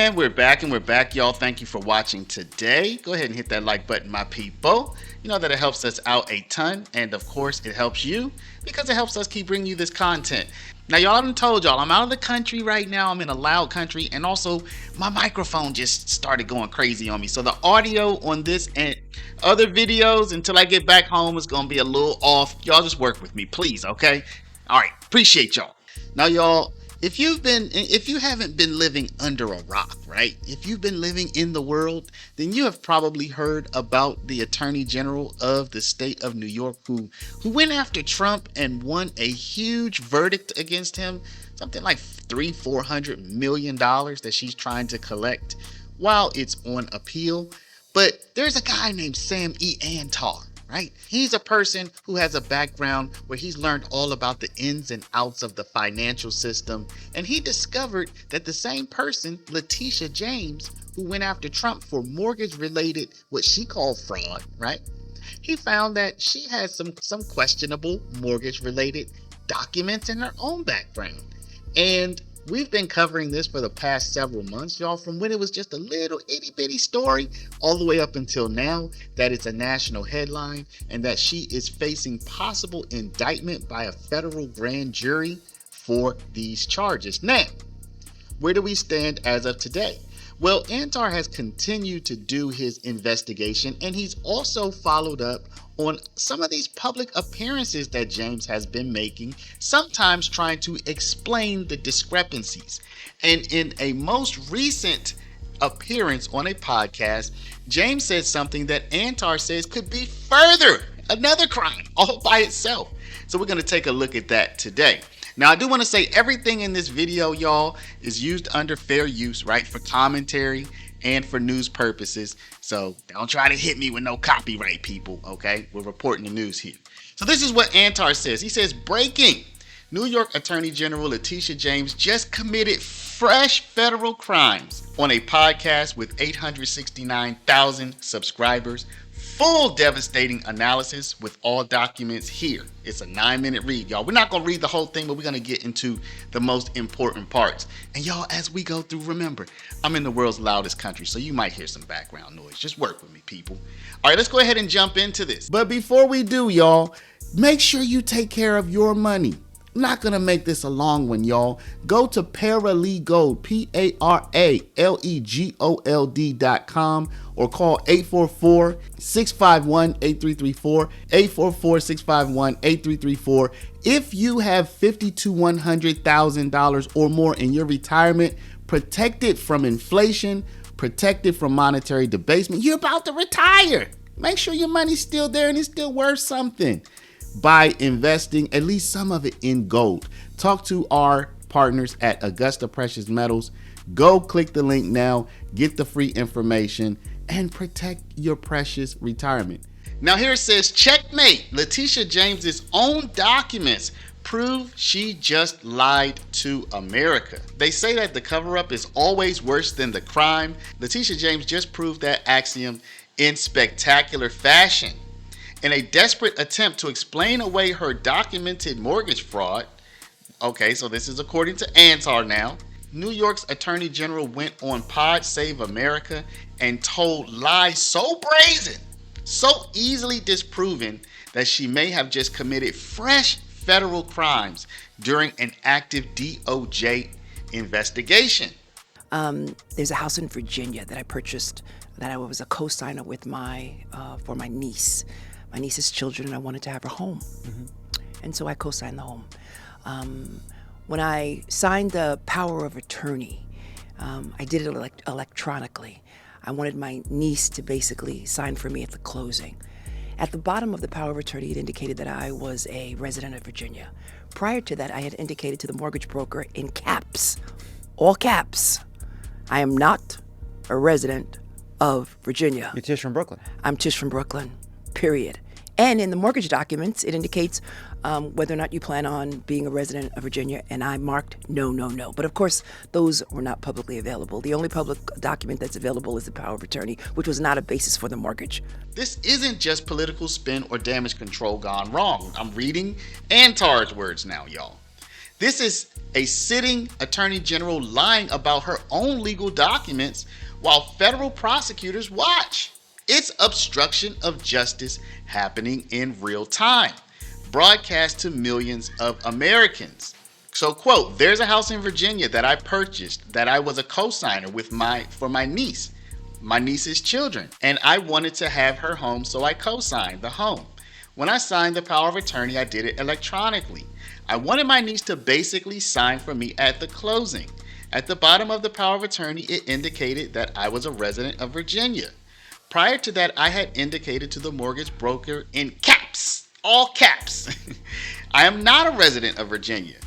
And we're back, y'all. Thank you for watching today. Go ahead and hit that like button, my people. You know that it helps us out a ton, and of course, it helps you because it helps us keep bringing you this content. Now, y'all, I done told y'all I'm out of the country right now. I'm in a loud country, and also my microphone just started going crazy on me. So the audio on this and other videos until I get back home is gonna be a little off. Y'all just work with me, please, okay? All right, appreciate y'all. Now, y'all, if you haven't been living under a rock, right? If you've been living in the world, then you have probably heard about the Attorney General of the state of New York who went after Trump and won a huge verdict against him, something like $400 million that she's trying to collect while it's on appeal. But there's a guy named Sam E. Antar, right? He's a person who has a background where he's learned all about the ins and outs of the financial system. And he discovered that the same person, Letitia James, who went after Trump for mortgage-related, what she called fraud, right? He found that she had some questionable mortgage-related documents in her own background. And we've been covering this for the past several months, y'all, from when it was just a little itty bitty story all the way up until now that it's a national headline and that she is facing possible indictment by a federal grand jury for these charges. Now, where do we stand as of today? Well, Antar has continued to do his investigation, and he's also followed up on some of these public appearances that James has been making, sometimes trying to explain the discrepancies. And in a most recent appearance on a podcast, James said something that Antar says could be further another crime all by itself. So we're going to take a look at that today. Now, I do want to say everything in this video, y'all, is used under fair use, right, for commentary and for news purposes. So don't try to hit me with no copyright, people, okay? We're reporting the news here. So this is what Antar says. He says, breaking. New York Attorney General Letitia James just committed fresh federal crimes on a podcast with 869,000 subscribers. Full devastating analysis with all documents here. It's a 9-minute read, y'all. We're not going to read the whole thing, but we're going to get into the most important parts. And y'all, as we go through, remember, I'm in the world's loudest country, so you might hear some background noise. Just work with me, people. All right, let's go ahead and jump into this. But before we do, y'all, make sure you take care of your money. I'm not going to make this a long one, y'all. Go to Paralegold, PARALEGOLD.com, or call 844-651-8334, 844-651-8334. If you have $50,000 to $100,000 or more in your retirement, protected from inflation, protected from monetary debasement, you're about to retire. Make sure your money's still there and it's still worth something by investing at least some of it in gold. Talk to our partners at Augusta Precious Metals. Go click the link now, get the free information, and protect your precious retirement. Now here it says, checkmate. Letitia James's own documents prove she just lied to America. They say that the cover-up is always worse than the crime. Letitia James just proved that axiom in spectacular fashion. In a desperate attempt to explain away her documented mortgage fraud, okay, so this is according to Antar now, New York's Attorney General went on Pod Save America and told lies so brazen, so easily disproven, that she may have just committed fresh federal crimes during an active DOJ investigation. There's a house in Virginia that I purchased that I was a co-signer with for my niece. My niece's children, and I wanted to have her home. And so I co-signed the home. When I signed the power of attorney, I did it electronically. I wanted my niece to basically sign for me at the closing. At the bottom of the power of attorney, it indicated that I was a resident of Virginia. Prior to that, I had indicated to the mortgage broker in caps, all caps, I am not a resident of Virginia. You're Tish from Brooklyn. I'm Tish from Brooklyn, period. And in the mortgage documents, it indicates whether or not you plan on being a resident of Virginia, and I marked no, no, no. But of course, those were not publicly available. The only public document that's available is the power of attorney, which was not a basis for the mortgage. This isn't just political spin or damage control gone wrong. I'm reading Antar's words now, y'all. This is a sitting attorney general lying about her own legal documents while federal prosecutors watch. It's obstruction of justice happening in real time, broadcast to millions of Americans. So, quote, there's a house in Virginia that I purchased that I was a co-signer with for my niece's children, and I wanted to have her home, so I co-signed the home. When I signed the power of attorney, I did it electronically. I wanted my niece to basically sign for me at the closing. At the bottom of the power of attorney, it indicated that I was a resident of Virginia. Prior to that, I had indicated to the mortgage broker in caps, all caps, I am not a resident of Virginia.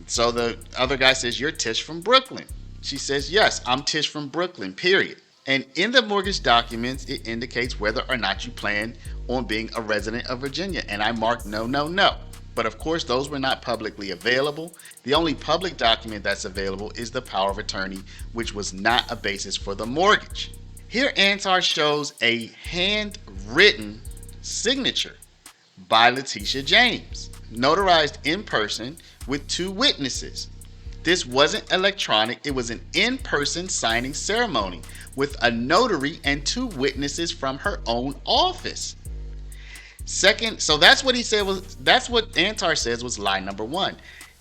So the other guy says, you're Tish from Brooklyn. She says, yes, I'm Tish from Brooklyn, period. And in the mortgage documents, it indicates whether or not you plan on being a resident of Virginia. And I marked no, no, no. But of course, those were not publicly available. The only public document that's available is the power of attorney, which was not a basis for the mortgage. Here, Antar shows a handwritten signature by Letitia James, notarized in person with 2 witnesses. This wasn't electronic, it was an in-person signing ceremony with a notary and 2 witnesses from her own office. Second, so that's what Antar says was lie number 1.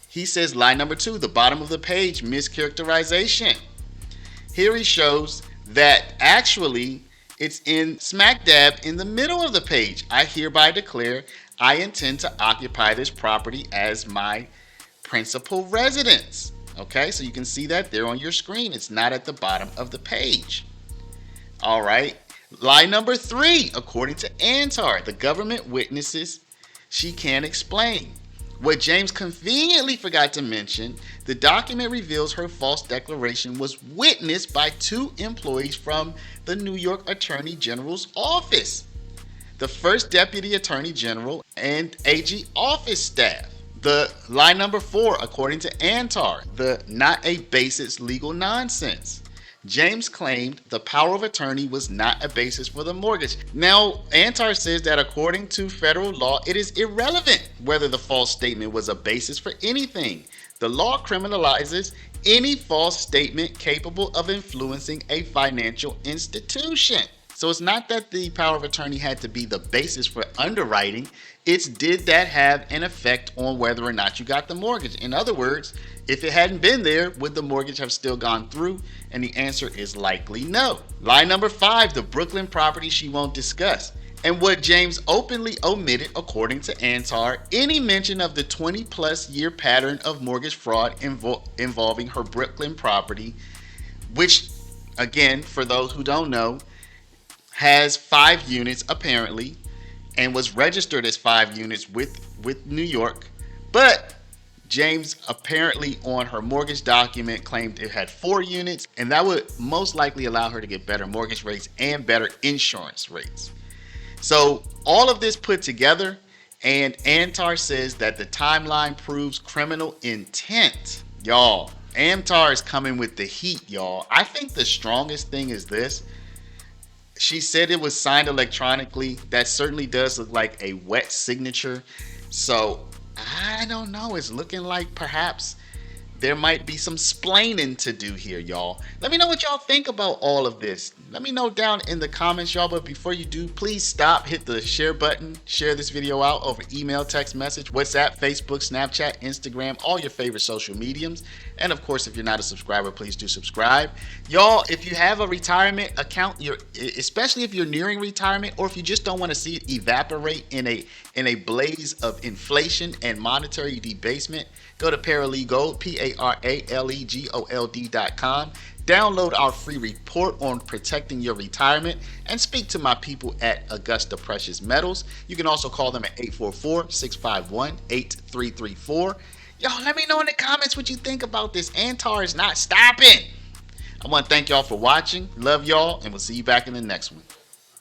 He says lie number 2, the bottom of the page, mischaracterization. Here he shows that actually it's in smack dab in the middle of the page. I hereby declare I intend to occupy this property as my principal residence. Okay, so you can see that there on your screen. It's not at the bottom of the page. All right. Lie number 3, according to Antar, the government witnesses she can't explain. What James conveniently forgot to mention, the document reveals her false declaration was witnessed by 2 employees from the New York Attorney General's office, the first Deputy Attorney General and AG office staff. The lie number 4, according to Antar, the not a basis legal nonsense. James claimed the power of attorney was not a basis for the mortgage. Now, Antar says that according to federal law, it is irrelevant whether the false statement was a basis for anything. The law criminalizes any false statement capable of influencing a financial institution. So it's not that the power of attorney had to be the basis for underwriting. It's did that have an effect on whether or not you got the mortgage? In other words, if it hadn't been there, would the mortgage have still gone through? And the answer is likely no. Lie number 5, the Brooklyn property she won't discuss. And what James openly omitted, according to Antar, any mention of the 20-plus year pattern of mortgage fraud involving her Brooklyn property, which, again, for those who don't know, has 5 units apparently, and was registered as 5 units with New York. But James apparently on her mortgage document claimed it had 4 units, and that would most likely allow her to get better mortgage rates and better insurance rates. So all of this put together, and Antar says that the timeline proves criminal intent. Y'all, Antar is coming with the heat, y'all. I think the strongest thing is this. She said it was signed electronically. That certainly does look like a wet signature. So I don't know. It's looking like perhaps there might be some splaining to do here, y'all. Let me know what y'all think about all of this. Let me know down in the comments, y'all. But before you do, please stop, hit the share button, share this video out over email, text message, WhatsApp, Facebook, Snapchat, Instagram, all your favorite social mediums. And of course, if you're not a subscriber, please do subscribe. Y'all, if you have a retirement account, especially if you're nearing retirement, or if you just don't want to see it evaporate in a blaze of inflation and monetary debasement, go to Paralegold, PARALEGOLD.com. Download our free report on protecting your retirement and speak to my people at Augusta Precious Metals. You can also call them at 844-651-8334. Y'all, let me know in the comments what you think about this. Antar is not stopping. I want to thank y'all for watching. Love y'all, and we'll see you back in the next one.